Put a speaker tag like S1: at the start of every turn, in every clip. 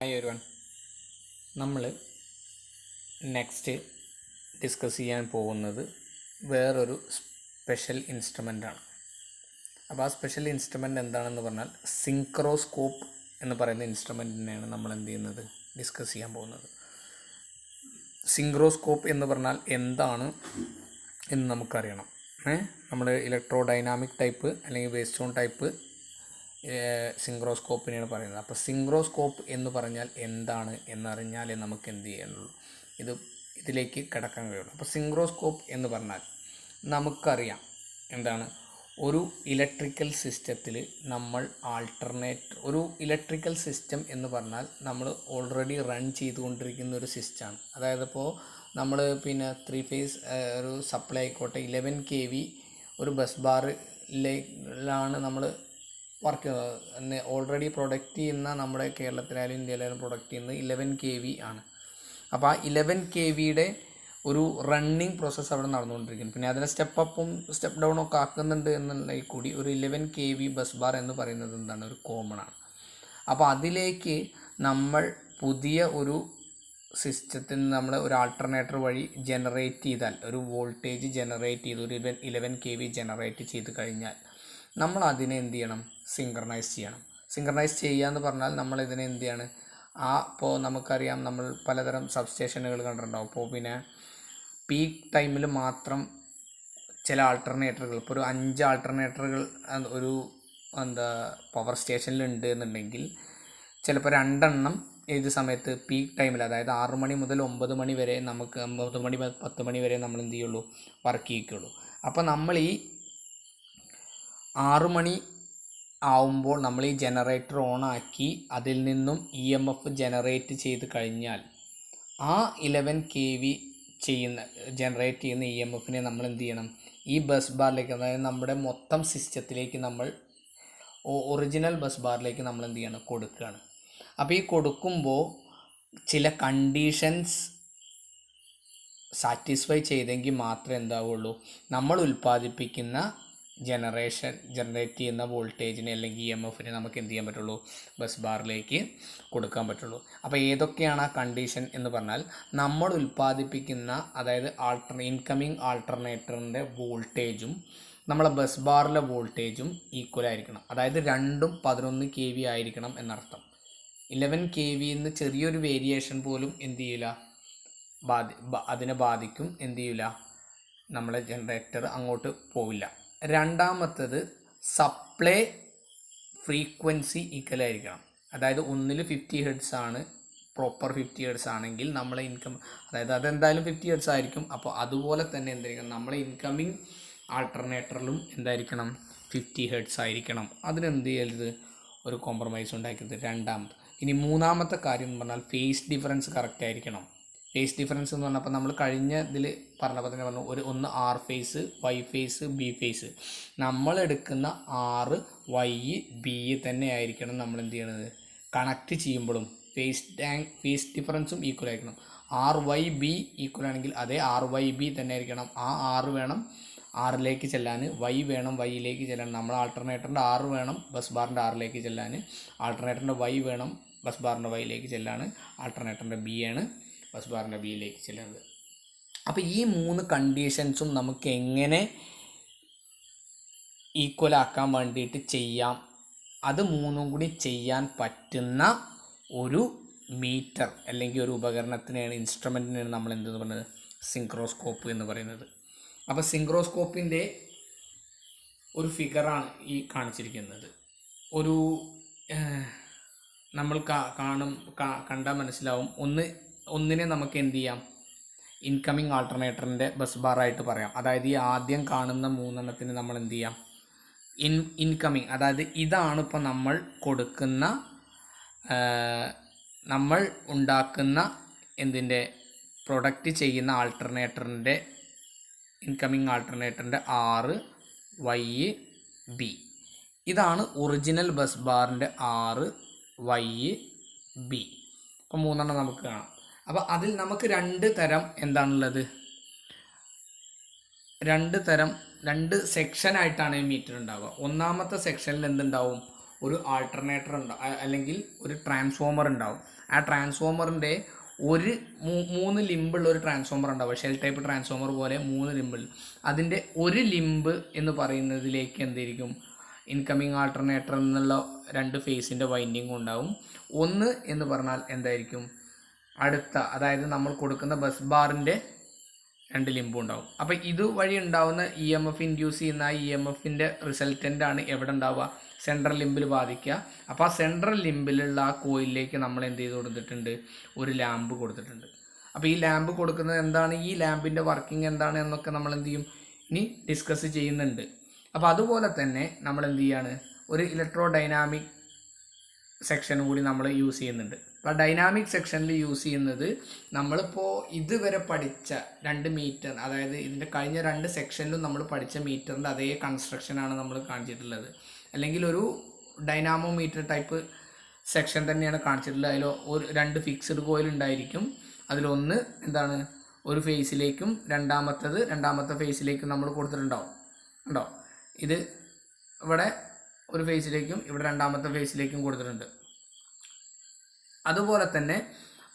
S1: Hi everyone. നമ്മൾ next discuss ചെയ്യാൻ പോകുന്നത് വേറൊരു സ്പെഷ്യൽ ഇൻസ്ട്രുമെൻ്റാണ്. അപ്പോൾ ആ സ്പെഷ്യൽ ഇൻസ്ട്രുമെൻ്റ് എന്താണെന്ന് പറഞ്ഞാൽ സിങ്ക്രോസ്കോപ്പ് എന്ന് പറയുന്ന ഇൻസ്ട്രുമെൻറ്റിനെയാണ് നമ്മൾ എന്ത് ചെയ്യുന്നത്, ഡിസ്കസ് ചെയ്യാൻ പോകുന്നത്. സിങ്ക്രോസ്കോപ്പ് എന്ന് പറഞ്ഞാൽ എന്താണ് എന്ന് നമുക്കറിയണം. നമ്മൾ ഇലക്ട്രോ ഡൈനാമിക് ടൈപ്പ് അല്ലെങ്കിൽ വേവ് സ്റ്റോൺ ടൈപ്പ് സിങ്ക്രോസ്കോപ്പിനെയാണ് പറയുന്നത്. അപ്പോൾ സിങ്ക്രോസ്കോപ്പ് എന്ന് പറഞ്ഞാൽ എന്താണ് എന്നറിഞ്ഞാലേ നമുക്ക് എന്ത് ചെയ്യാനുള്ളൂ, ഇതിലേക്ക് കിടക്കാൻ കഴിയുള്ളൂ. അപ്പോൾ സിങ്ക്രോസ്കോപ്പ് എന്ന് പറഞ്ഞാൽ നമുക്കറിയാം എന്താണ്, ഒരു ഇലക്ട്രിക്കൽ സിസ്റ്റത്തിൽ നമ്മൾ ഒരു ഇലക്ട്രിക്കൽ സിസ്റ്റം എന്ന് പറഞ്ഞാൽ നമ്മൾ ഓൾറെഡി റൺ ചെയ്തുകൊണ്ടിരിക്കുന്ന ഒരു സിസ്റ്റമാണ്. അതായത് ഇപ്പോൾ നമ്മൾ 3 ഫേസ് ഒരു സപ്ലൈ ആയിക്കോട്ടെ, 11 kV ഒരു ബസ് ബാറിലാണ് നമ്മൾ വർക്ക് ഓൾറെഡി പ്രൊഡക്റ്റ് ചെയ്യുന്ന, നമ്മുടെ കേരളത്തിലായാലും ഇന്ത്യയിലായാലും പ്രൊഡക്റ്റ് ചെയ്യുന്നത് 11 kV ആണ്. അപ്പോൾ ആ 11 kVയുടെ ഒരു റണ്ണിങ് പ്രോസസ്സ് അവിടെ നടന്നുകൊണ്ടിരിക്കുന്നു. പിന്നെ അതിനെ സ്റ്റെപ്പ് അപ്പും സ്റ്റെപ്പ് ഡൗണും ഒക്കെ ആക്കുന്നുണ്ട് എന്നുള്ളതിൽ കൂടി ഒരു 11 kV ബസ് ബാർ എന്ന് പറയുന്നത് എന്താണ്, ഒരു കോമൺ ആണ്. അപ്പോൾ അതിലേക്ക് നമ്മൾ പുതിയ ഒരു സിസ്റ്റത്തിൽ നമ്മൾ ഒരു ആൾട്ടർനേറ്റർ വഴി ജനറേറ്റ് ചെയ്താൽ, ഒരു വോൾട്ടേജ് ജനറേറ്റ് ചെയ്ത് ഒരു 11 kV ജനറേറ്റ് ചെയ്ത് കഴിഞ്ഞാൽ നമ്മൾ അതിനെ എന്ത് ചെയ്യണം, സിങ്ക്രണൈസ് ചെയ്യണം. സിങ്ക്രണൈസ് ചെയ്യുക എന്ന് പറഞ്ഞാൽ നമ്മൾ ഇതിനെ എന്ത് ചെയ്യാണ്, ഇപ്പോൾ നമുക്കറിയാം, നമ്മൾ പലതരം സബ്സ്റ്റേഷനുകൾ കണ്ടിട്ടുണ്ടാവും. അപ്പോൾ പിന്നെ പീക്ക് ടൈമിൽ മാത്രം ചില ആൾട്ടർനേറ്ററുകൾ, ഇപ്പോൾ ഒരു 5 ആൾട്ടർനേറ്ററുകൾ ഒരു പവർ സ്റ്റേഷനിലുണ്ട് എന്നുണ്ടെങ്കിൽ ചിലപ്പോൾ 2 എണ്ണം ഏത് സമയത്ത് പീക്ക് ടൈമിൽ, അതായത് 6 മണി മുതൽ 9 മണി വരെ, നമുക്ക് 9 മണി 10 മണി വരെ നമ്മൾ എന്ത് ചെയ്യുള്ളൂ, വർക്ക് ചെയ്യിക്കുള്ളൂ. അപ്പോൾ നമ്മൾ ഈ 6 മണി ആവുമ്പോൾ നമ്മൾ ഈ ജനറേറ്റർ ഓണാക്കി അതിൽ നിന്നും EMF ജനറേറ്റ് ചെയ്ത് കഴിഞ്ഞാൽ ആ 11 kV ജനറേറ്റ് ചെയ്യുന്ന EMFനെ നമ്മൾ എന്ത് ചെയ്യണം, ഈ ബസ് ബാറിലേക്ക്, അതായത് നമ്മുടെ മൊത്തം സിസ്റ്റത്തിലേക്ക് നമ്മൾ ഒറിജിനൽ ബസ് ബാറിലേക്ക് നമ്മൾ എന്ത് ചെയ്യണം, കൊടുക്കുകയാണ്. അപ്പോൾ ഈ കൊടുക്കുമ്പോൾ ചില കണ്ടീഷൻസ് സാറ്റിസ്ഫൈ ചെയ്തെങ്കിൽ മാത്രമേ എന്താവുള്ളൂ, നമ്മൾ ഉൽപ്പാദിപ്പിക്കുന്ന ജനറേറ്റ് ചെയ്യുന്ന വോൾട്ടേജിനെ അല്ലെങ്കിൽ EMFനെ നമുക്ക് എന്ത് ചെയ്യാൻ പറ്റുള്ളൂ, ബസ് ബാറിലേക്ക് കൊടുക്കാൻ പറ്റുള്ളൂ. അപ്പോൾ ഏതൊക്കെയാണ് ആ കണ്ടീഷൻ എന്ന് പറഞ്ഞാൽ, നമ്മൾ ഉൽപ്പാദിപ്പിക്കുന്ന, അതായത് ഇൻകമിങ് ആൾട്ടർനേറ്ററിൻ്റെ വോൾട്ടേജും നമ്മളെ ബസ് ബാറിലെ വോൾട്ടേജും ഈക്വൽ ആയിരിക്കണം. അതായത് രണ്ടും 11 kV ആയിരിക്കണം എന്നർത്ഥം. 11 kV എന്ന് ചെറിയൊരു വേരിയേഷൻ പോലും എന്ത് ചെയ്യില്ല, അതിനെ ബാധിക്കും, എന്ത് ചെയ്യില്ല, നമ്മളെ ജനറേറ്റർ അങ്ങോട്ട് പോവില്ല. രണ്ടാമത്തത് സപ്ലൈ ഫ്രീക്വൻസി ഈക്വൽ ആയിരിക്കണം. അതായത് ഒന്നിൽ 50 Hz ആണ്, പ്രോപ്പർ 50 Hz ആണെങ്കിൽ നമ്മളെ ഇൻകം, അതായത് അതെന്തായാലും 50 Hz ആയിരിക്കും. അപ്പോൾ അതുപോലെ തന്നെ എന്തായിരിക്കണം, നമ്മളെ ഇൻകമിങ് ആൾട്ടർനേറ്ററിലും എന്തായിരിക്കണം, 50 Hz ആയിരിക്കണം. അതിനെന്ത് ചെയ്യരുത്, ഒരു കോംപ്രമൈസ് ഉണ്ടാക്കരുത്. രണ്ടാമത്. ഇനി മൂന്നാമത്തെ കാര്യം എന്ന് പറഞ്ഞാൽ ഫേസ് ഡിഫറൻസ് കറക്റ്റ് ആയിരിക്കണം. ഫേസ് ഡിഫറൻസ് എന്ന് പറഞ്ഞപ്പോൾ നമ്മൾ കഴിഞ്ഞ ഇതിൽ പറഞ്ഞപ്പോൾ തന്നെ പറഞ്ഞു, ഒന്ന് R phase, Y phase, B phase. നമ്മൾ എടുക്കുന്ന R, Y, B തന്നെ ആയിരിക്കണം നമ്മൾ എന്ത് ചെയ്യണത്, കണക്ട് ചെയ്യുമ്പോഴും ഫേസ് ഡിഫറൻസും ഈക്വൽ ആയിരിക്കണം. RYB ഈക്വൽ ആണെങ്കിൽ അതേ RYB തന്നെ ആയിരിക്കണം. ആ R വേണം ആറിലേക്ക് ചെല്ലാൻ, Y വേണം വൈയിലേക്ക് ചെല്ലാൻ. നമ്മൾ ആൾട്ടർനേറ്ററിൻ്റെ R വേണം ബസ് ബാറിൻ്റെ ആറിലേക്ക് ചെല്ലാൻ, ആൾട്ടർനേറ്ററിൻ്റെ Y വേണം ബസ് ബാറിൻ്റെ വൈയിലേക്ക് ചെല്ലാൻ, ആൾട്ടർനേറ്ററിൻ്റെ B ആണ് ബസ് ബാറിൻ്റെ ബിയിലേക്ക് ചെല്ലുന്നത്. അപ്പോൾ ഈ 3 കണ്ടീഷൻസും നമുക്ക് എങ്ങനെ ഈക്വൽ ആക്കാൻ വേണ്ടിയിട്ട് ചെയ്യാം, അത് 3ഉം കൂടി ചെയ്യാൻ പറ്റുന്ന ഒരു മീറ്റർ അല്ലെങ്കിൽ ഒരു ഉപകരണത്തിനെയാണ്, ഇൻസ്ട്രുമെൻറ്റിനെയാണ് നമ്മൾ എന്തെന്ന് പറയുന്നത്, സിങ്ക്രോസ്കോപ്പ് എന്ന് പറയുന്നത്. അപ്പോൾ സിങ്ക്രോസ്കോപ്പിൻ്റെ ഒരു ഫിഗറാണ് ഈ കാണിച്ചിരിക്കുന്നത്. ഒരു നമ്മൾ കണ്ടാൽ മനസ്സിലാവും. ഒന്നിനെ നമുക്ക് എന്ത് ചെയ്യാം, ഇൻകമിങ് ആൾട്ടർനേറ്ററിൻ്റെ ബസ് ബാറായിട്ട് പറയാം. അതായത് ഈ ആദ്യം കാണുന്ന 3 എണ്ണത്തിന് നമ്മൾ എന്ത് ചെയ്യാം, ഇൻകമിങ്, അതായത് ഇതാണ് ഇപ്പോൾ നമ്മൾ കൊടുക്കുന്ന, നമ്മൾ ഉണ്ടാക്കുന്ന എന്തിൻ്റെ പ്രൊഡക്റ്റ് ചെയ്യുന്ന ആൾട്ടർനേറ്ററിൻ്റെ, ഇൻകമിങ് ആൾട്ടർനേറ്ററിൻ്റെ R, Y, B. ഇതാണ് ഒറിജിനൽ ബസ് ബാറിൻ്റെ R, Y, B. അപ്പോൾ 3 എണ്ണം നമുക്ക് കാണാം. അപ്പോൾ അതിൽ നമുക്ക് 2 തരം എന്താണുള്ളത്, 2 സെക്ഷനായിട്ടാണ് ഈ മീറ്റർ ഉണ്ടാവുക. ഒന്നാമത്തെ സെക്ഷനിൽ എന്തുണ്ടാവും, ഒരു ആൾട്ടർനേറ്റർ ഉണ്ടാവും, അല്ലെങ്കിൽ ഒരു ട്രാൻസ്ഫോമർ ഉണ്ടാവും. ആ ട്രാൻസ്ഫോമറിൻ്റെ ഒരു 3 ലിമ്പുള്ള ഒരു ട്രാൻസ്ഫോമർ ഉണ്ടാവും, ഷെൽ ടൈപ്പ് ട്രാൻസ്ഫോമർ പോലെ 3 ലിമ്പുള്ള. അതിൻ്റെ ഒരു ലിമ്പ് എന്ന് പറയുന്നതിലേക്ക് എന്തായിരിക്കും, ഇൻകമിങ് ആൾട്ടർനേറ്റർ എന്നുള്ള 2 ഫേസിൻ്റെ വൈൻഡിങ് ഉണ്ടാവും. ഒന്ന് എന്ന് പറഞ്ഞാൽ എന്തായിരിക്കും, അടുത്ത അതായത് നമ്മൾ കൊടുക്കുന്ന ബസ് ബാറിൻ്റെ 2 ലിമ്പും ഉണ്ടാവും. അപ്പോൾ ഇതുവഴി ഉണ്ടാവുന്ന EMF ഇൻഡ്യൂസ് ചെയ്യുന്ന ആ EMFൻ്റെ റിസൾട്ടൻ്റാണ് എവിടെ ഉണ്ടാവുക, സെൻട്രൽ ലിമ്പിൽ ബാധിക്കുക. അപ്പോൾ ആ സെൻട്രൽ ലിമ്പിലുള്ള ആ കോയിലിലേക്ക് നമ്മൾ എന്ത് ചെയ്ത് കൊടുത്തിട്ടുണ്ട്, ഒരു ലാമ്പ് കൊടുത്തിട്ടുണ്ട്. അപ്പോൾ ഈ ലാമ്പ് കൊടുക്കുന്നത് എന്താണ്, ഈ ലാമ്പിൻ്റെ വർക്കിംഗ് എന്താണ് എന്നൊക്കെ നമ്മൾ എന്ത് ചെയ്യും, ഇനി ഡിസ്കസ് ചെയ്യുന്നുണ്ട്. അപ്പോൾ അതുപോലെ തന്നെ നമ്മൾ എന്ത് ചെയ്യാണ്, ഒരു ഇലക്ട്രോ ഡൈനാമിക് സെക്ഷനും കൂടി നമ്മൾ യൂസ് ചെയ്യുന്നുണ്ട്. അപ്പോൾ ഡൈനാമിക് സെക്ഷനിൽ യൂസ് ചെയ്യുന്നത് നമ്മളിപ്പോൾ ഇതുവരെ പഠിച്ച 2 മീറ്റർ, അതായത് ഇതിൻ്റെ കഴിഞ്ഞ 2 സെക്ഷനിലും നമ്മൾ പഠിച്ച മീറ്ററിൻ്റെ അതേ കൺസ്ട്രക്ഷനാണ് നമ്മൾ കാണിച്ചിട്ടുള്ളത്. അല്ലെങ്കിൽ ഒരു ഡൈനാമോമീറ്റർ ടൈപ്പ് സെക്ഷൻ തന്നെയാണ് കാണിച്ചിട്ടുള്ളത്. അതിൽ 2 ഫിക്സ്ഡ് കോയിൽ ഉണ്ടായിരിക്കും. അതിലൊന്ന് എന്താണ്, ഒരു ഫേസിലേക്കും രണ്ടാമത്തെ ഫേസിലേക്കും നമ്മൾ കൊടുത്തിട്ടുണ്ടാവും. ഉണ്ടോ, ഇത് ഇവിടെ ഒരു ഫേസിലേക്കും ഇവിടെ രണ്ടാമത്തെ ഫേസിലേക്കും കൊടുത്തിട്ടുണ്ട്. അതുപോലെ തന്നെ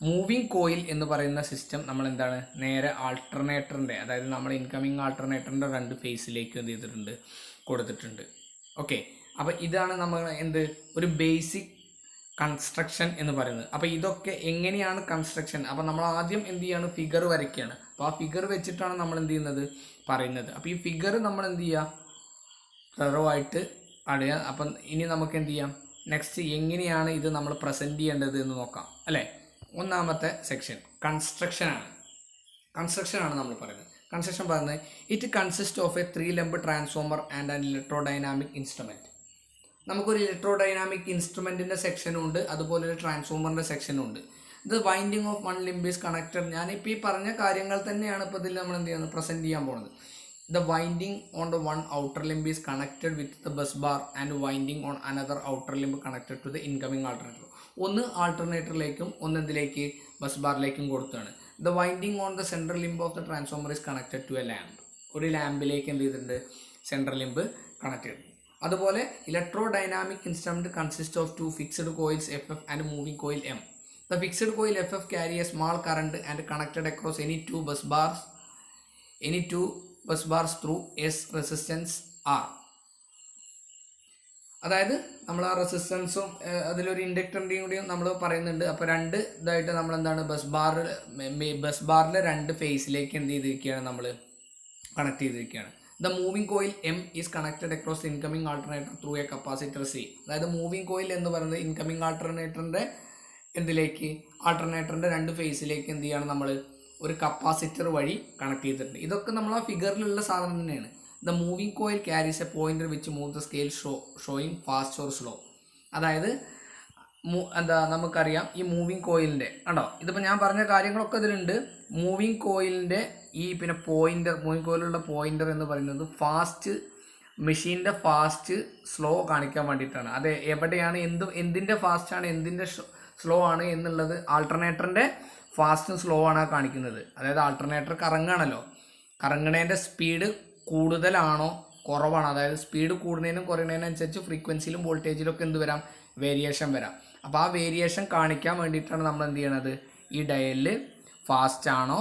S1: മൂവിങ് കോയിൽ എന്ന് പറയുന്ന സിസ്റ്റം നമ്മൾ എന്താണ്, നേരെ ആൾട്ടർനേറ്ററിൻ്റെ, അതായത് നമ്മൾ ഇൻകമിങ് ആൾട്ടർനേറ്ററിൻ്റെ 2 ഫേസിലേക്കും എന്ത് ചെയ്തിട്ടുണ്ട്, കൊടുത്തിട്ടുണ്ട്. ഓക്കെ, അപ്പോൾ ഇതാണ് നമ്മൾ ഒരു ബേസിക് കൺസ്ട്രക്ഷൻ എന്ന് പറയുന്നത്. അപ്പോൾ ഇതൊക്കെ എങ്ങനെയാണ് കൺസ്ട്രക്ഷൻ, അപ്പോൾ നമ്മൾ ആദ്യം എന്ത് ചെയ്യാണ്, ഫിഗർ വരയ്ക്കുകയാണ്. അപ്പോൾ ആ ഫിഗർ വെച്ചിട്ടാണ് നമ്മൾ എന്ത് ചെയ്യുന്നത്, പറയുന്നത്. അപ്പോൾ ഈ ഫിഗർ നമ്മൾ എന്ത് ചെയ്യുക, തറവായിട്ട് അറിയുക. അപ്പം ഇനി നമുക്ക് എന്ത് ചെയ്യാം, നെക്സ്റ്റ് എങ്ങനെയാണ് ഇത് നമ്മൾ പ്രസൻറ്റ് ചെയ്യേണ്ടത് എന്ന് നോക്കാം അല്ലേ. ഒന്നാമത്തെ സെക്ഷൻ കൺസ്ട്രക്ഷനാണ് നമ്മൾ പറയുന്നത്. കൺസ്ട്രക്ഷൻ പറയുന്നത് it consist of a 3 lamp transformer and an electrodynamic instrument. നമുക്കൊരു ഇലക്ട്രോഡൈനാമിക് ഇൻസ്ട്രുമെൻറ്റിൻ്റെ സെക്ഷനും ഉണ്ട്, അതുപോലെ ഒരു ട്രാൻസ്ഫോമറിൻ്റെ സെക്ഷനും ഉണ്ട്. ഇത് winding of 1 limb is connected. ഞാനിപ്പോൾ ഈ പറഞ്ഞ കാര്യങ്ങൾ തന്നെയാണ് ഇപ്പോൾ ഇതിൽ നമ്മൾ എന്ത് ചെയ്യുന്നത്, പ്രസൻറ്റ് ചെയ്യാൻ പോകുന്നത്. The winding on the one outer limb is connected with the bus bar and winding on another outer limb connected to the incoming alternator. ഒന്ന് ആൾട്ടർനേറ്ററിലേക്കും ഒന്ന് എന്തിലേക്ക്, ബസ് ബാറിലേക്കും കൊടുത്താണ്. The winding on the central limb of the transformer is connected to a lamp. ഒരു ലാമ്പിലേക്ക് എന്ത് ചെയ്തിട്ടുണ്ട്, central limp connect ചെയ്തിട്ടുണ്ട്. അതുപോലെ electro dynamic instrument consist of 2 fixed coils FF and moving coil M. The fixed coil FF carry a small current and connected across any two bus bars through S resistance R. അതായത് നമ്മൾ ആ റെസിസ്റ്റൻസും അതിലൊരു ഇൻഡക്ടറിൻ്റെയും കൂടിയും നമ്മൾ പറയുന്നുണ്ട്. അപ്പോൾ 2 ഇതായിട്ട് നമ്മൾ എന്താണ്, ബസ് ബാറിലെ 2 ഫേസിലേക്ക് എന്ത് ചെയ്തിരിക്കുകയാണ്, നമ്മൾ കണക്ട് ചെയ്തിരിക്കുകയാണ്. The moving coil M is connected across incoming alternator through A capacitor C. അതായത് മൂവിംഗ് കോയിൽ എന്ന് പറയുന്നത് ഇൻകമിംഗ് ആൾട്ടർനേറ്ററിൻ്റെ എന്തിലേക്ക്, ആൾട്ടർനേറ്ററിൻ്റെ 2 ഫേസിലേക്ക് എന്ത് ചെയ്യാണ്, നമ്മൾ ഒരു കപ്പാസിറ്റർ വഴി കണക്ട് ചെയ്തിട്ടുണ്ട്. ഇതൊക്കെ നമ്മൾ ആ ഫിഗറിലുള്ള സാധനം തന്നെയാണ്. The moving coil carries A pointer which move the scale showing fast or slow. അതായത് നമുക്കറിയാം ഈ മൂവിംഗ് കോയിലിൻ്റെ കണ്ടോ, ഇതിപ്പോൾ ഞാൻ പറഞ്ഞ കാര്യങ്ങളൊക്കെ ഇതിലുണ്ട്. മൂവിംഗ് കോയിലിൻ്റെ ഈ പിന്നെ മൂവിംഗ് കോയിലുള്ള പോയിന്റർ എന്ന് പറയുന്നത് ഫാസ്റ്റ് മെഷീൻ്റെ ഫാസ്റ്റ് സ്ലോ കാണിക്കാൻ വേണ്ടിയിട്ടാണ്. അത് എവിടെയാണ് എന്തിൻ്റെ ഫാസ്റ്റാണ് എന്തിൻ്റെ സ്ലോ ആണ് എന്നുള്ളത് ആൾട്ടർനേറ്ററിൻ്റെ ഫാസ്റ്റും സ്ലോ ആണ് കാണിക്കുന്നത്. അതായത് ആൾട്ടർനേറ്റർ കറങ്ങുകയാണല്ലോ, കറങ്ങണേൻ്റെ സ്പീഡ് കൂടുതലാണോ കുറവാണോ, അതായത് സ്പീഡ് കൂടുന്നതിനും കുറയുന്നതിനനുസരിച്ച് ഫ്രീക്വൻസിയിലും വോൾട്ടേജിലൊക്കെ എന്ത് വരാം, വേരിയേഷൻ വരാം. അപ്പോൾ ആ വേരിയേഷൻ കാണിക്കാൻ വേണ്ടിയിട്ടാണ് നമ്മൾ എന്ത് ചെയ്യണത്, ഈ ഡയലിൽ ഫാസ്റ്റ് ആണോ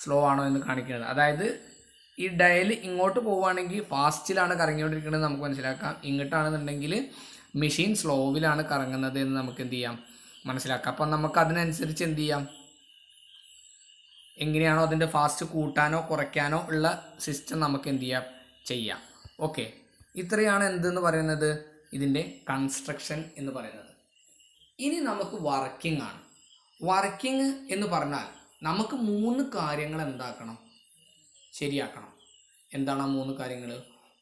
S1: സ്ലോ ആണോ എന്ന് കാണിക്കുന്നത്. അതായത് ഈ ഡയൽ ഇങ്ങോട്ട് പോവുകയാണെങ്കിൽ ഫാസ്റ്റിലാണ് കറങ്ങിക്കൊണ്ടിരിക്കുന്നത് നമുക്ക് മനസ്സിലാക്കാം, ഇങ്ങോട്ടാണെന്നുണ്ടെങ്കിൽ മെഷീൻ സ്ലോവിലാണ് കറങ്ങുന്നത് എന്ന് നമുക്ക് എന്ത് ചെയ്യാം, മനസ്സിലാക്കാം. അപ്പം നമുക്ക് അതിനനുസരിച്ച് എന്ത് ചെയ്യാം, എങ്ങനെയാണോ അതിൻ്റെ ഫാസ്റ്റ് കൂട്ടാനോ കുറയ്ക്കാനോ ഉള്ള സിസ്റ്റം നമുക്ക് എന്ത് ചെയ്യാം. ഓക്കെ, ഇത്രയാണ് എന്തെന്ന് പറയുന്നത്, ഇതിൻ്റെ കൺസ്ട്രക്ഷൻ എന്ന് പറയുന്നത്. ഇനി നമുക്ക് വർക്കിംഗ് ആണ്. വർക്കിംഗ് എന്ന് പറഞ്ഞാൽ നമുക്ക് 3 കാര്യങ്ങൾ എന്താക്കണം, ശരിയാക്കണം. എന്താണ് ആ 3 കാര്യങ്ങൾ?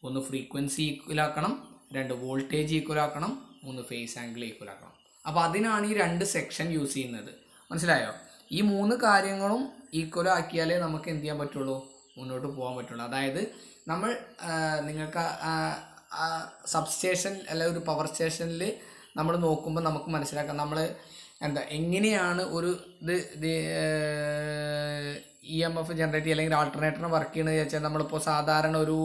S1: 1 ഫ്രീക്വൻസി ഈക്വലാക്കണം, 2 വോൾട്ടേജ് ഈക്വലാക്കണം, 3 ഫേസ് ആംഗിൾ ഈക്വലാക്കണം. അപ്പോൾ അതിനാണ് ഈ 2 സെക്ഷൻ യൂസ് ചെയ്യുന്നത്. മനസ്സിലായോ? ഈ 3 കാര്യങ്ങളും ഈക്വലാക്കിയാലേ നമുക്ക് എന്ത് ചെയ്യാൻ പറ്റുള്ളൂ, മുന്നോട്ട് പോകാൻ പറ്റുള്ളൂ. അതായത് നമ്മൾ നിങ്ങൾക്ക് സബ്സ്റ്റേഷൻ അല്ല ഒരു പവർ സ്റ്റേഷനിൽ നമ്മൾ നോക്കുമ്പോൾ നമുക്ക് മനസ്സിലാക്കാം നമ്മൾ എങ്ങനെയാണ് ഒരു EMF ജനറേറ്റ് ചെയ്യുക അല്ലെങ്കിൽ ആൾട്ടർനേറ്ററിന് വർക്ക് ചെയ്യണമെന്ന് വിചാരിച്ചാൽ നമ്മളിപ്പോൾ സാധാരണ ഒരു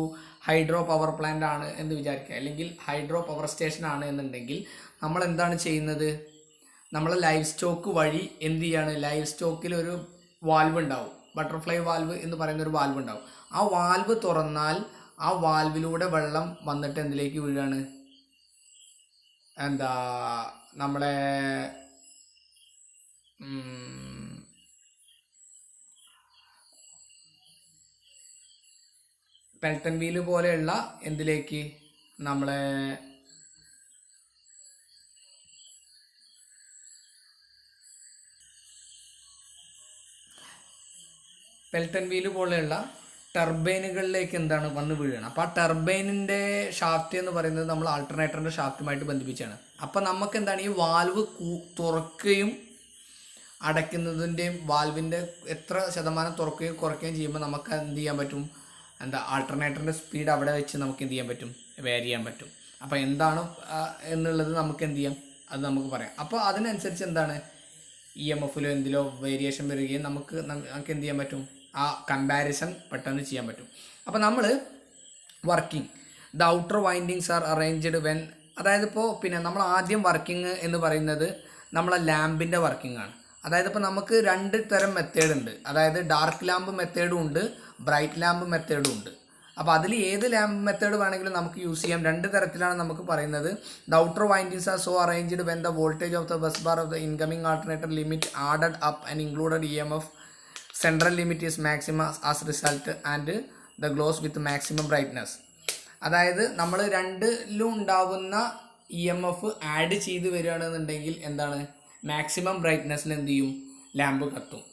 S1: ഹൈഡ്രോ പവർ പ്ലാന്റ് ആണ് എന്ന് വിചാരിക്കുക, അല്ലെങ്കിൽ ഹൈഡ്രോ പവർ സ്റ്റേഷൻ ആണ് എന്നുണ്ടെങ്കിൽ നമ്മൾ എന്താണ് ചെയ്യുന്നത്, നമ്മൾ ലൈവ് സ്റ്റോക്ക് വഴി എന്ത് ചെയ്യാണ്, ലൈവ് സ്റ്റോക്കിൽ ഒരു വാൽവ് ഉണ്ടാവും, ബട്ടർഫ്ലൈ വാൽവ് എന്ന് പറയുന്ന ഒരു വാൽവ് ഉണ്ടാവും. ആ വാൽവ് തുറന്നാൽ ആ വാൽവിലൂടെ വെള്ളം വന്നിട്ട് എന്തിലേക്ക് വീഴാണ്, എന്താ നമ്മളെ പെൽട്ടൺ വീല് പോലെയുള്ള എന്തിലേക്ക്, നമ്മളെ പെൽട്ടൺ വീല് പോലെയുള്ള ടർബൈനുകളിലേക്ക് എന്താണ് വന്ന് വീഴുകയാണ്. അപ്പോൾ ആ ടർബൈനിൻ്റെ ഷാഫ്റ്റ് എന്ന് പറയുന്നത് നമ്മൾ ആൾട്ടർനേറ്ററിൻ്റെ ഷാഫ്റ്റുമായിട്ട് ബന്ധിപ്പിച്ചാണ്. അപ്പോൾ നമുക്ക് എന്താണ്, ഈ വാൽവ് തുറക്കുകയും അടയ്ക്കുന്നതിൻ്റെയും വാൽവിൻ്റെ എത്ര ശതമാനം തുറക്കുകയും കുറയ്ക്കുകയും ചെയ്യുമ്പോൾ നമുക്ക് എന്ത് ചെയ്യാൻ പറ്റും, എന്താ ആൾട്ടർനേറ്ററിൻ്റെ സ്പീഡ് അവിടെ വെച്ച് നമുക്ക് എന്ത് ചെയ്യാൻ പറ്റും, വേരി ചെയ്യാൻ പറ്റും. അപ്പോൾ എന്താണ് എന്നുള്ളത് നമുക്ക് എന്ത് ചെയ്യാം, അത് നമുക്ക് പറയാം. അപ്പോൾ അതിനനുസരിച്ച് എന്താണ് EMFിലോ എന്തിലോ വേരിയേഷൻ വരികയും നമുക്ക് എന്ത് ചെയ്യാൻ പറ്റും, ആ കമ്പാരിസൺ പെട്ടെന്ന് ചെയ്യാൻ പറ്റും. അപ്പോൾ നമ്മൾ working the outer windings R arranged when, അതായത് ഇപ്പോൾ പിന്നെ നമ്മൾ ആദ്യം വർക്കിംഗ് എന്ന് പറയുന്നത് നമ്മളെ ലാമ്പിൻ്റെ വർക്കിംഗ് ആണ്. അതായത് ഇപ്പോൾ നമുക്ക് 2 തരം മെത്തേഡ് ഉണ്ട്. അതായത് ഡാർക്ക് ലാമ്പ് മെത്തേഡും ഉണ്ട്, ബ്രൈറ്റ് ലാമ്പ് മെത്തേഡും ഉണ്ട്. അപ്പോൾ അതിൽ ഏത് ലാമ്പ് മെത്തേഡ് വേണമെങ്കിലും നമുക്ക് യൂസ് ചെയ്യാം. 2 തരത്തിലാണ് നമുക്ക് പറയുന്നത്. The outer windings are so arranged when the voltage of the bus bar of the incoming alternator limit added up and included EMF central limit is maximum as result and the glows with maximum brightness. അതായത് നമ്മൾ രണ്ടിലും ഉണ്ടാവുന്ന EMF add ചെയ്ത് വരികയാണെന്നുണ്ടെങ്കിൽ എന്താണ്, maximum ബ്രൈറ്റ്നസ്സിൽ എന്ത് ചെയ്യും, lamp കത്തും.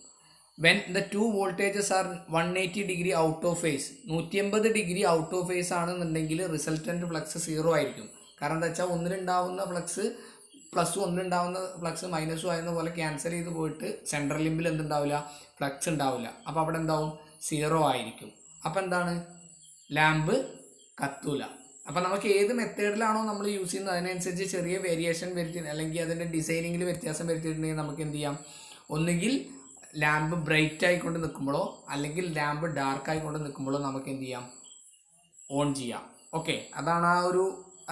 S1: When the 2 voltages are 180 degree out of phase, 180 degree out of phase ആണെന്നുണ്ടെങ്കിൽ റിസൾട്ടൻറ്റ് ഫ്ലക്സ് 0 ആയിരിക്കും. കാരണം എന്താ വെച്ചാൽ ഒന്നിലുണ്ടാവുന്ന ഫ്ലക്സ് പ്ലസും ഒന്നിലുണ്ടാവുന്ന ഫ്ലക്സ് മൈനസും ആയിരുന്ന പോലെ ക്യാൻസൽ ചെയ്ത് പോയിട്ട് സെൻട്രൽ ലിമ്പിൽ എന്തുണ്ടാവില്ല, ഫ്ലക്സ് ഉണ്ടാവില്ല. അപ്പോൾ അവിടെ എന്താവും, 0 ആയിരിക്കും. അപ്പോൾ എന്താണ്, ലാമ്പ് കത്തൂല. അപ്പോൾ നമുക്ക് ഏത് മെത്തേഡിലാണോ നമ്മൾ യൂസ് ചെയ്യുന്നത് അതിനനുസരിച്ച് ചെറിയ വേരിയേഷൻ വരുത്തി അല്ലെങ്കിൽ അതിൻ്റെ ഡിസൈനിങ്ങിൽ വ്യത്യാസം വരുത്തിയിട്ടുണ്ടെങ്കിൽ നമുക്ക് എന്ത് ചെയ്യാം, ഒന്നുകിൽ ലാമ്പ് ബ്രൈറ്റ് ആയിക്കൊണ്ട് നിൽക്കുമ്പോഴോ അല്ലെങ്കിൽ ലാമ്പ് ഡാർക്ക് ആയിക്കൊണ്ട് നിൽക്കുമ്പോഴോ നമുക്ക് എന്ത് ചെയ്യാം, ഓൺ ചെയ്യാം. ഓക്കെ, അതാണ് ആ ഒരു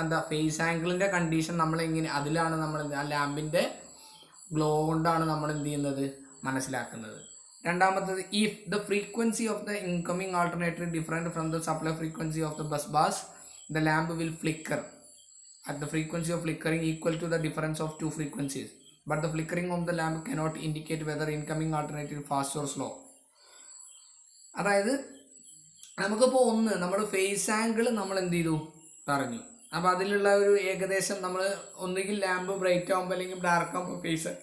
S1: എന്താ ഫേസ് ആംഗിളിൻ്റെ കണ്ടീഷൻ. നമ്മളെങ്ങനെ അതിലാണ് നമ്മൾ ആ ലാമ്പിൻ്റെ ഗ്ലോ കൊണ്ടാണ് നമ്മൾ എന്ത് ചെയ്യുന്നത്, മനസ്സിലാക്കുന്നത്. രണ്ടാമത്തത്, if the frequency of the incoming alternator different from the supply frequency of the bus bars, the lamp will flicker at the frequency of flickering equal to the difference of 2 frequencies, but the flickering of the lamp cannot indicate whether incoming alternative fast or slow. അതായത് നമുക്കിപ്പോൾ നമ്മൾ phase angle നമ്മൾ എന്ത് ചെയ്തു പറഞ്ഞു. അപ്പോൾ അതിലുള്ള ഒരു ഏകദേശം നമ്മൾ ഒന്നുകിൽ ലാമ്പ് ബ്രൈറ്റ് ആകുമ്പോൾ അല്ലെങ്കിൽ ഡാർക്ക് ആകുമ്പോൾ ഫേസ്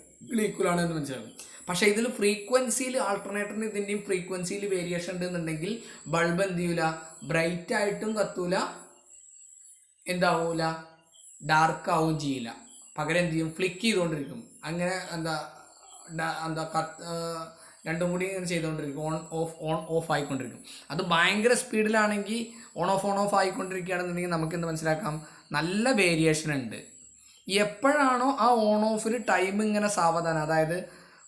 S1: ഈക്വൽ ആണ് എന്ന് മനസ്സിലാകും. പക്ഷേ ഇതിൽ ഫ്രീക്വൻസിയിൽ ആൾട്ടർനേറ്ററിന് ഇതിൻ്റെയും ഫ്രീക്വൻസിയിൽ വേരിയേഷൻ ഉണ്ടെന്നുണ്ടെങ്കിൽ ബൾബ് എന്ത് ചെയ്യൂല, ബ്രൈറ്റ് ആയിട്ടും കത്തൂല, എന്താവൂല, ഡാർക്ക് ആവുകയും ചെയ്യില്ല. പകരം എന്ത് ചെയ്യും, ഫ്ലിക്ക് ചെയ്തുകൊണ്ടിരിക്കും. അങ്ങനെ രണ്ടും കൂടി ഇങ്ങനെ ചെയ്തുകൊണ്ടിരിക്കും, ഓൺ ഓഫ് ആയിക്കൊണ്ടിരിക്കും. അത് ഭയങ്കര സ്പീഡിലാണെങ്കിൽ ഓൺ ഓഫ് ആയിക്കൊണ്ടിരിക്കുകയാണെന്നുണ്ടെങ്കിൽ നമുക്ക് എന്ത് മനസ്സിലാക്കാം, നല്ല വേരിയേഷൻ ഉണ്ട്. എപ്പോഴാണോ ആ ഓൺ ഓഫിൽ ടൈം ഇങ്ങനെ സാവധാനം, അതായത്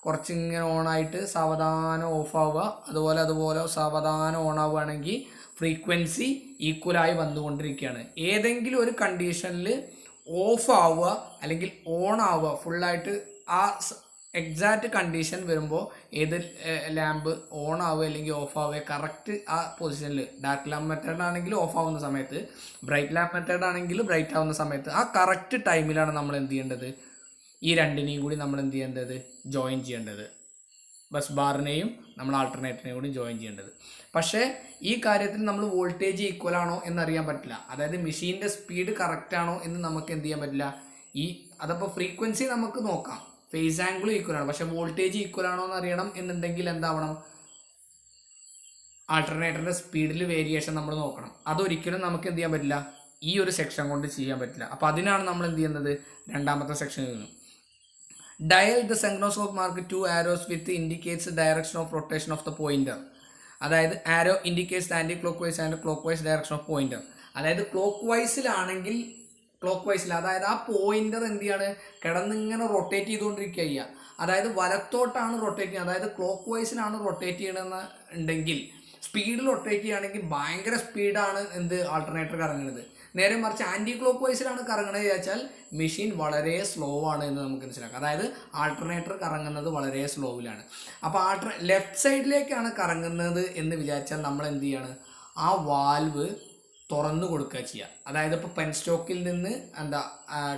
S1: കുറച്ചിങ്ങനെ ഓണായിട്ട് സാവധാനം ഓഫ് ആവുക, അതുപോലെ സാവധാനം ഓൺ ആവുകയാണെങ്കിൽ ഫ്രീക്വൻസി ഈക്വലായി വന്നുകൊണ്ടിരിക്കുകയാണ്. ഏതെങ്കിലും ഒരു കണ്ടീഷനിൽ ഓഫ് ആവുക അല്ലെങ്കിൽ ഓൺ ആവുക ഫുള്ളായിട്ട് ആ എക്സാക്റ്റ് കണ്ടീഷൻ വരുമ്പോൾ ഏത് ലാമ്പ് ഓൺ ആവുക അല്ലെങ്കിൽ ഓഫ് ആവുക കറക്റ്റ് ആ പൊസിഷനിൽ, ഡാർക്ക് ലാമ്പ് മെത്തേഡ് ആണെങ്കിൽ ഓഫ് ആവുന്ന സമയത്ത്, ബ്രൈറ്റ് ലാമ്പ് മെത്തേഡ് ആണെങ്കിൽ ബ്രൈറ്റ് ആവുന്ന സമയത്ത്, ആ കറക്റ്റ് ടൈമിലാണ് നമ്മൾ എന്ത് ചെയ്യേണ്ടത്, ഈ രണ്ടിനെയും കൂടി നമ്മൾ എന്ത് ചെയ്യേണ്ടത്, ജോയിൻ ചെയ്യേണ്ടത്. ബസ് ബാറിനെയും നമ്മൾ ആൾട്ടർനേറ്ററിനെയും കൂടി ജോയിൻ ചെയ്യേണ്ടത്. പക്ഷേ ഈ കാര്യത്തിൽ നമ്മൾ വോൾട്ടേജ് ഈക്വൽ ആണോ എന്നറിയാൻ പറ്റില്ല. അതായത് മെഷീൻ്റെ സ്പീഡ് കറക്റ്റ് ആണോ എന്ന് നമുക്ക് എന്ത് ചെയ്യാൻ പറ്റില്ല. അതപ്പോൾ ഫ്രീക്വൻസി നമുക്ക് നോക്കാം, ഫേസ് ആംഗിൾ ഈക്വൽ ആണ്, പക്ഷേ വോൾട്ടേജ് ഈക്വൽ ആണോ എന്ന് അറിയണം എന്നുണ്ടെങ്കിൽ എന്താവണം, ആൾട്ടർനേറ്ററിൻ്റെ സ്പീഡിൽ വേരിയേഷൻ നമ്മൾ നോക്കണം. അതൊരിക്കലും നമുക്ക് എന്ത് ചെയ്യാൻ പറ്റില്ല, ഈ ഒരു സെക്ഷൻ കൊണ്ട് ചെയ്യാൻ പറ്റില്ല. അപ്പോൾ അതിനാണ് നമ്മൾ എന്ത് ചെയ്യുന്നത്, രണ്ടാമത്തെ സെക്ഷനിൽ നിന്നും dial the synchroscope mark 2 arrows with indicates direction of rotation of the pointer. അതായത് arrow indicates anti clock vice and clockwise direction of pointer. അതായത് ക്ലോക്ക് വൈസിലാണെങ്കിൽ ക്ലോക്ക് വൈസിൽ, അതായത് ആ പോയിന്റർ എന്ത് ചെയ്യാണ്, കിടന്നിങ്ങനെ റൊട്ടേറ്റ് ചെയ്തുകൊണ്ടിരിക്കുക ചെയ്യുക. അതായത് വലത്തോട്ടാണ് റൊട്ടേറ്റ് ചെയ്യുന്നത്, അതായത് ക്ലോക്ക് വൈസിലാണ് റൊട്ടേറ്റ് ചെയ്യണമെന്ന് ഉണ്ടെങ്കിൽ, സ്പീഡിൽ റൊട്ടേറ്റ് ചെയ്യുകയാണെങ്കിൽ ഭയങ്കര സ്പീഡാണ് എന്ത് ആൾട്ടർനേറ്റർ കറങ്ങുന്നത്. നേരെ മറിച്ച് ആൻറ്റി ക്ലോക്ക് വൈസിലാണ് കറങ്ങണത് വിചാരിച്ചാൽ മെഷീൻ വളരെ സ്ലോ ആണ് എന്ന് നമുക്ക് മനസ്സിലാക്കാം. അതായത് ആൾട്ടർനേറ്റർ കറങ്ങുന്നത് വളരെ സ്ലോവിലാണ്. അപ്പോൾ ലെഫ്റ്റ് സൈഡിലേക്കാണ് കറങ്ങുന്നത് എന്ന് വിചാരിച്ചാൽ നമ്മൾ എന്ത് ചെയ്യാണ്, ആ വാൽവ് തുറന്നു കൊടുക്കുക ചെയ്യുക. അതായത് ഇപ്പോൾ പെൻ സ്റ്റോക്കിൽ നിന്ന്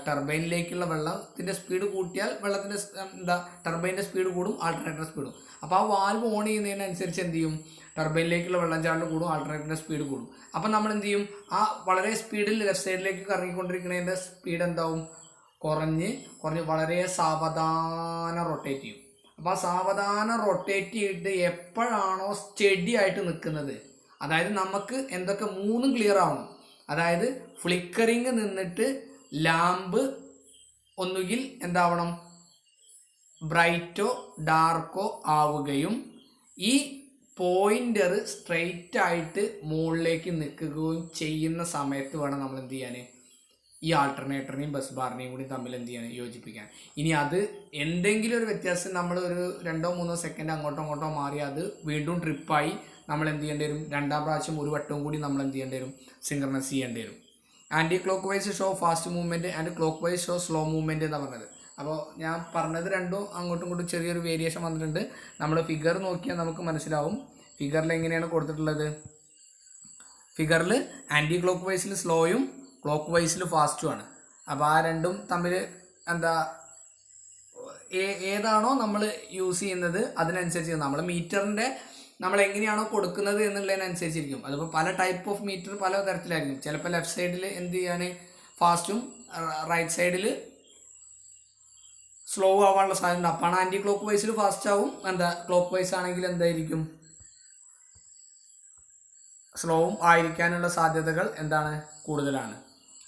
S1: ടർബൈനിലേക്കുള്ള വെള്ളത്തിൻ്റെ സ്പീഡ് കൂട്ടിയാൽ വെള്ളത്തിൻ്റെ ടർബൈൻ്റെ സ്പീഡ് കൂടും, ആൾട്ടർനേറ്റർ സ്പീഡും. അപ്പോൾ ആ വാൽവ് ഓൺ ചെയ്യുന്നതിനനുസരിച്ച് എന്ത് ചെയ്യും, ടർബൈനിലേക്കുള്ള വെള്ളം ചാടൽ കൂടും, ആൾട്ടർനേറ്ററിൻ്റെ സ്പീഡ് കൂടും. അപ്പം നമ്മൾ എന്ത് ചെയ്യും, ആ വളരെ സ്പീഡിൽ ലെഫ്റ്റ് സൈഡിലേക്ക് കറങ്ങിക്കൊണ്ടിരിക്കുന്നതിൻ്റെ സ്പീഡ് എന്താവും, കുറഞ്ഞ് വളരെ സാവധാനം റൊട്ടേറ്റ് ചെയ്യും. അപ്പോൾ ആ സാവധാനം റൊട്ടേറ്റ് ചെയ്തിട്ട് എപ്പോഴാണോ സ്റ്റഡി ആയിട്ട് നിൽക്കുന്നത്, അതായത് നമുക്ക് എന്തൊക്കെ മൂന്നും ക്ലിയർ ആവണം. അതായത് ഫ്ലിക്കറിങ് നിന്നിട്ട് ലാമ്പ് ഒന്നുകിൽ എന്താവണം, ബ്രൈറ്റോ ഡാർക്കോ ആവുകയും ഈ പോയിന്റർ സ്ട്രെയിറ്റ് ആയിട്ട് മുകളിലേക്ക് നിൽക്കുകയും ചെയ്യുന്ന സമയത്ത് വേണം നമ്മൾ എന്ത് ചെയ്യാൻ, ഈ ആൾട്ടർനേറ്ററിനെയും ബസ് ബാറിനെയും കൂടി തമ്മിൽ എന്ത് ചെയ്യാൻ, യോജിപ്പിക്കാൻ. ഇനി അത് എന്തെങ്കിലും ഒരു വ്യത്യാസം നമ്മൾ ഒരു 2-3 സെക്കൻഡ് അങ്ങോട്ടോ ഇങ്ങോട്ടോ മാറി അത് വീണ്ടും ട്രിപ്പായി നമ്മൾ എന്ത് ചെയ്യേണ്ടി വരും, രണ്ടാം പ്രാവശ്യം ഒരു വട്ടവും കൂടി നമ്മൾ എന്ത് ചെയ്യേണ്ടി വരും, സിങ്ക്രണൈസ് ചെയ്യേണ്ടി വരും. Anti clock vice show fast movement and clock vice show slow movement എന്നാണ് പറഞ്ഞത്. അപ്പോൾ ഞാൻ പറഞ്ഞത് രണ്ടും അങ്ങോട്ടും ഇങ്ങോട്ടും ചെറിയൊരു വേരിയേഷൻ വന്നിട്ടുണ്ട്. നമ്മൾ ഫിഗർ നോക്കിയാൽ നമുക്ക് മനസ്സിലാവും ഫിഗറിൽ എങ്ങനെയാണ് കൊടുത്തിട്ടുള്ളത്. ഫിഗറിൽ ആൻറ്റി ക്ലോക്ക് വൈസിൽ സ്ലോയും ക്ലോക്ക് വൈസിൽ ഫാസ്റ്റുമാണ്. അപ്പോൾ ആ രണ്ടും തമ്മിൽ ഏതാണോ നമ്മൾ യൂസ് ചെയ്യുന്നത് അതിനനുസരിച്ച് നമ്മൾ മീറ്ററിൻ്റെ നമ്മൾ എങ്ങനെയാണോ കൊടുക്കുന്നത് എന്നുള്ളതിനനുസരിച്ചിരിക്കും. അതിപ്പോൾ പല ടൈപ്പ് ഓഫ് മീറ്റർ പല തരത്തിലായിരിക്കും. ചിലപ്പോൾ ലെഫ്റ്റ് സൈഡിൽ എന്ത് ചെയ്യാൻ ഫാസ്റ്റും റൈറ്റ് സൈഡിൽ സ്ലോ ആവാനുള്ള സാധ്യത ഉണ്ട്. അപ്പോൾ ആൻറ്റി ക്ലോക്ക് വൈസിൽ ഫാസ്റ്റ് ആവും, ക്ലോക്ക് വൈസ് ആണെങ്കിൽ എന്തായിരിക്കും, സ്ലോവും ആയിരിക്കാനുള്ള സാധ്യതകൾ കൂടുതലാണ്.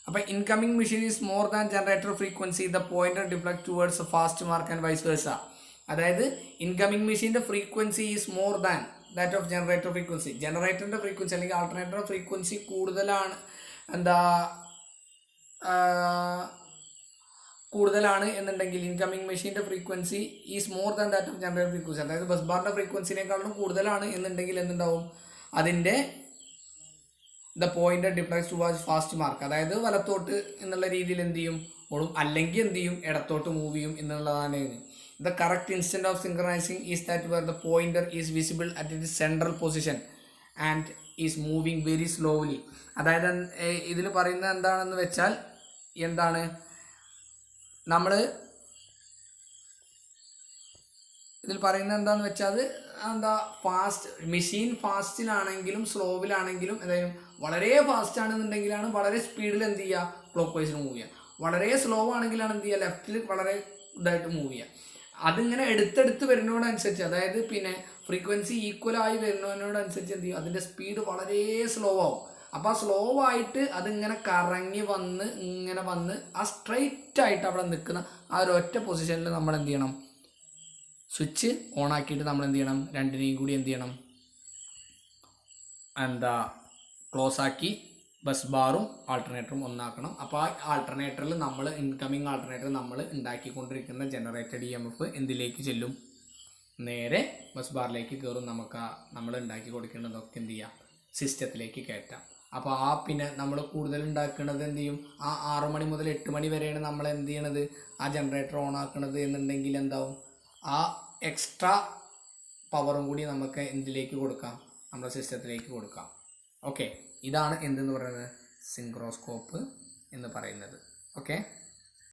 S1: അപ്പോൾ incoming machine is more than generator frequency, the pointer deflect towards fast mark and vice versa. അതായത് ഇൻകമിംഗ് മെഷീൻ്റെ frequency is more than that of generator frequency. ജനറേറ്ററിൻ്റെ ഫ്രീക്വൻസി അല്ലെങ്കിൽ ആൾട്ടർനേറ്റർ ഫ്രീക്വൻസി കൂടുതലാണ് എന്നുണ്ടെങ്കിൽ ഇൻകമിംഗ് മെഷീൻ്റെ frequency is more than that of generator frequency. അതായത് bus ബാറിൻ്റെ ഫ്രീക്വൻസിനേക്കാളും കൂടുതലാണ് എന്നുണ്ടെങ്കിൽ എന്തുണ്ടാവും, അതിൻ്റെ the pointer deflects towards fast mark, അതായത് വലത്തോട്ട് എന്നുള്ള രീതിയിൽ എന്ത് ചെയ്യും ഓടും, അല്ലെങ്കിൽ എന്ത് ചെയ്യും ഇടത്തോട്ട് മൂവ് ചെയ്യും എന്നുള്ളതാണ്. The correct instant of synchronising is that where the pointer is visible at it central position and is moving very slowly. അതായത് ഇതിൽ പറയുന്നത് എന്താണെന്ന് വെച്ചാൽ നമ്മൾ ഇതിൽ പറയുന്നത് എന്താണെന്ന് വെച്ചാൽ മെഷീൻ ഫാസ്റ്റിലാണെങ്കിലും സ്ലോവിലാണെങ്കിലും അതായത് വളരെ ഫാസ്റ്റ് ആണെന്നുണ്ടെങ്കിലാണ് വളരെ സ്പീഡിൽ എന്ത് ചെയ്യുക, ക്ലോക്ക് വൈസിൽ മൂവ് ചെയ്യുക. വളരെ സ്ലോ ആണെങ്കിലാണ് എന്ത് ചെയ്യുക, ലെഫ്റ്റിൽ വളരെ ഇതായിട്ട് മൂവ് ചെയ്യുക. അതിങ്ങനെ എടുത്തെടുത്ത് വരുന്നതിനോടനുസരിച്ച്, അതായത് പിന്നെ ഫ്രീക്വൻസി ഈക്വലായി വരുന്നതിനോടനുസരിച്ച് എന്ത് ചെയ്യും, അതിൻ്റെ സ്പീഡ് വളരെ സ്ലോ ആവും. അപ്പോൾ ആ സ്ലോ ആയിട്ട് അതിങ്ങനെ കറങ്ങി ഇങ്ങനെ വന്ന് ആ സ്ട്രെയിറ്റ് ആയിട്ട് അവിടെ നിൽക്കുന്ന ആ ഒരു ഒറ്റ പൊസിഷനിൽ നമ്മൾ എന്ത് ചെയ്യണം, സ്വിച്ച് ഓൺ ആക്കിയിട്ട് നമ്മൾ എന്ത് ചെയ്യണം, രണ്ടിനെയും കൂടി എന്ത് ചെയ്യണം, ക്ലോസ് ആക്കി ബസ് ബാറും ആൾട്ടർനേറ്ററും ഒന്നാക്കണം. അപ്പോൾ ആ ആൾട്ടർനേറ്ററിൽ നമ്മൾ ഇൻകമിങ് ആൾട്ടർനേറ്റർ നമ്മൾ ഉണ്ടാക്കിക്കൊണ്ടിരിക്കുന്ന ജനറേറ്റഡ് EMF എന്തിലേക്ക് ചെല്ലും, നേരെ ബസ് ബാറിലേക്ക് കയറും. നമ്മൾ ഉണ്ടാക്കി കൊടുക്കേണ്ടതൊക്കെ എന്ത് ചെയ്യാം, സിസ്റ്റത്തിലേക്ക് കയറ്റാം. അപ്പോൾ പിന്നെ നമ്മൾ കൂടുതൽ ഉണ്ടാക്കുന്നത് എന്ത് ചെയ്യും, ആ 6 മണി മുതൽ 8 മണി വരെയാണ് നമ്മൾ എന്ത് ചെയ്യണത്, ആ ജനറേറ്റർ ഓൺ ആക്കുന്നത് എന്നുണ്ടെങ്കിൽ എന്താവും, ആ എക്സ്ട്രാ പവറും കൂടി നമുക്ക് എന്തിലേക്ക് കൊടുക്കാം, നമ്മുടെ സിസ്റ്റത്തിലേക്ക് കൊടുക്കാം. ഓക്കെ, ഇതാണ് എന്തെന്ന് പറയുന്നത്, സിങ്ക്രോസ്കോപ്പ് എന്ന് പറയുന്നത്. ഓക്കെ.